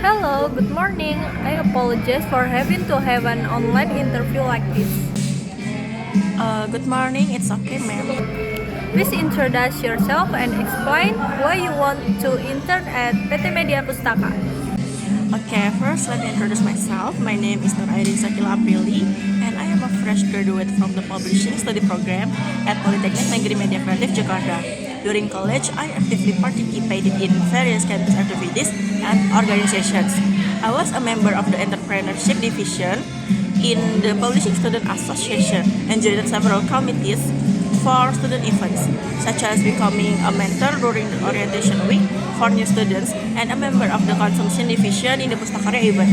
Hello, good morning. I apologize for having to have an online interview like this. Good morning, it's okay, ma'am. Please introduce yourself and explain why you want to intern at PT Media Pustaka. Okay, first let me introduce myself. My name is Nur Aidin Sakila Aprili, and I am a fresh graduate from the Publishing Study Program at Polytechnic Negeri Media Kreatif Jakarta. During college, I actively participated in various campus activities and organizations. I was a member of the Entrepreneurship Division in the Publishing Student Association and joined several committees for student events, such as becoming a mentor during the orientation week for new students and a member of the consumption division in the Pustakarya event.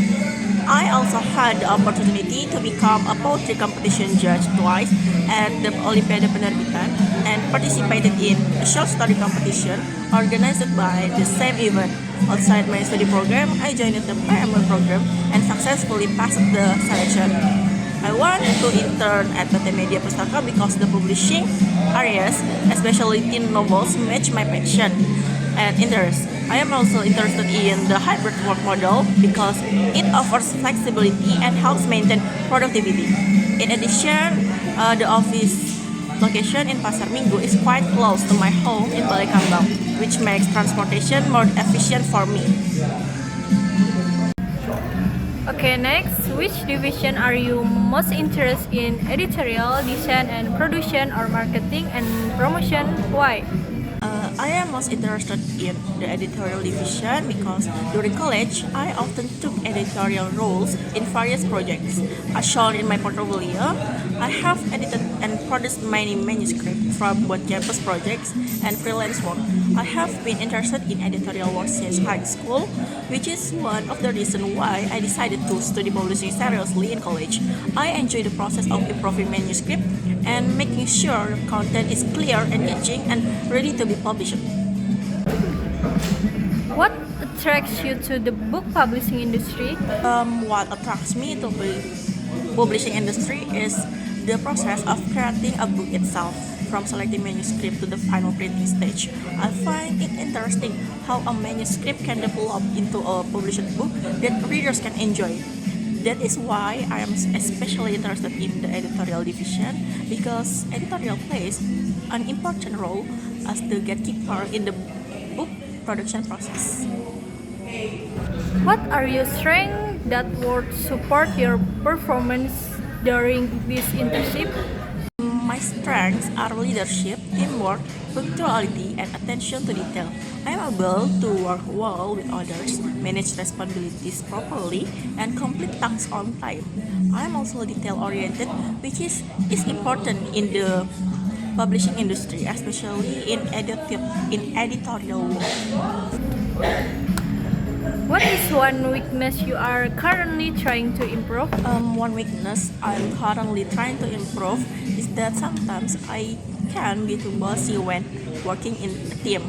I also had the opportunity to become a poetry competition judge twice at the Olimpiade Penerbitan and participated in a short story competition organized by the same event. Outside my study program, I joined the PML program and successfully passed the selection. I want to intern at PT Media Pustaka because the publishing areas, especially teen novels, match my passion and interest. I am also interested in the hybrid work model because it offers flexibility and helps maintain productivity. In addition, the office location in Pasar Minggu is quite close to my home in Balai Kambang, which makes transportation more efficient for me. Okay, next, which division are you most interested in? Editorial, design and production, or marketing and promotion? Why? I am most interested in the editorial division because during college, I often took editorial roles in various projects. As shown in my portfolio, I have edited and produced many manuscripts from both campus projects and freelance work. I have been interested in editorial work since high school, which is one of the reasons why I decided to study publishing seriously in college. I enjoy the process of improving manuscript and making sure the content is clear, engaging, and ready to be published. What attracts you to the book publishing industry? What attracts me to the publishing industry is the process of creating a book itself, from selecting manuscript to the final printing stage. I find it interesting how a manuscript can develop into a published book that readers can enjoy. That is why I am especially interested in the editorial division because editorial plays an important role as the gatekeeper in the book production process. What are your strengths that would support your performance during this internship? My strengths are leadership, teamwork, punctuality, and attention to detail. I am able to work well with others, manage responsibilities properly, and complete tasks on time. I am also detail-oriented, which is important in the publishing industry, especially in editorial work. What is one weakness you are currently trying to improve? One weakness I'm currently trying to improve is that sometimes I can be too bossy when working in a team.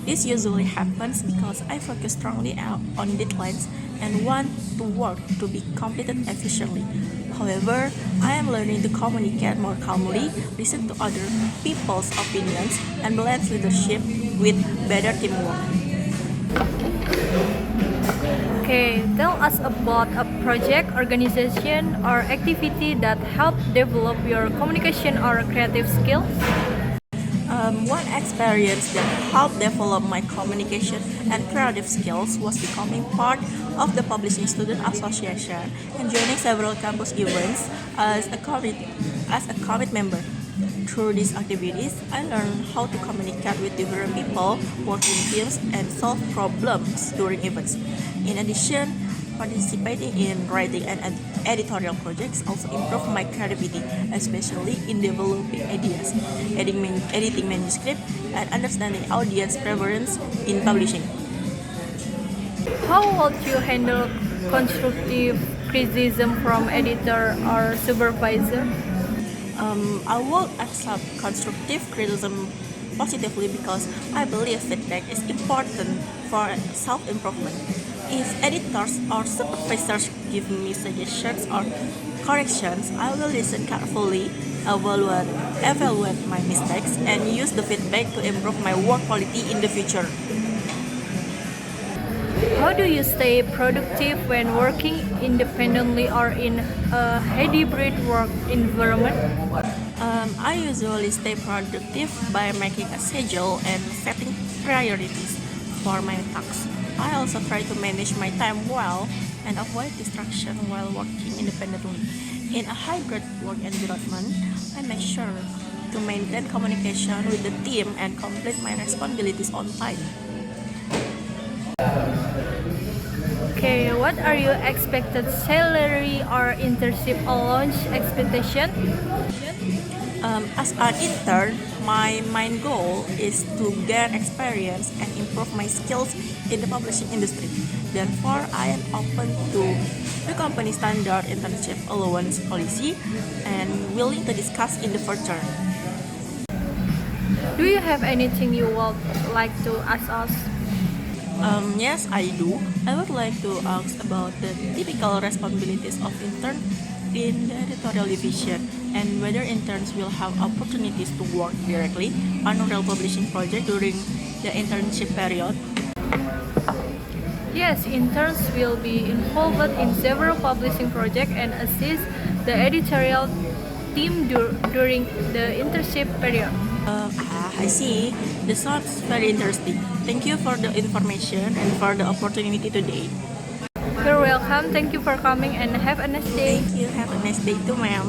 This usually happens because I focus strongly on deadlines and want to work to be completed efficiently. However, I am learning to communicate more calmly, listen to other people's opinions, and balance leadership with better teamwork. Okay, tell us about a project, organization, or activity that helped develop your communication or creative skills. One experience that helped develop my communication and creative skills was becoming part of the Publishing Student Association and joining several campus events as a commit member. Through these activities, I learned how to communicate with different people, work in teams, and solve problems during events. In addition, participating in writing and editorial projects also improved my creativity, especially in developing ideas, editing manuscript, and understanding audience preference in publishing. How would you handle constructive criticism from editor or supervisor? I will accept constructive criticism positively because I believe feedback is important for self-improvement. If editors or supervisors give me suggestions or corrections, I will listen carefully, evaluate my mistakes, and use the feedback to improve my work quality in the future. How do you stay productive when working independently or in a hybrid work environment? I usually stay productive by making a schedule and setting priorities for my tasks. I also try to manage my time well and avoid distraction while working independently. In a hybrid work environment, I make sure to maintain communication with the team and complete my responsibilities on time. Okay, what are your expected salary or internship allowance expectation? As an intern, my main goal is to gain experience and improve my skills in the publishing industry. Therefore, I am open to the company standard internship allowance policy and willing to discuss in the future. Do you have anything you would like to ask us? Yes, I do. I would like to ask about the typical responsibilities of intern in the editorial division and whether interns will have opportunities to work directly on a real publishing project during the internship period. Yes, interns will be involved in several publishing projects and assist the editorial team during the internship period. I see. This sounds very interesting. Thank you for the information and for the opportunity today. You're welcome. Thank you for coming and have a nice day. Thank you. Have a nice day too, ma'am.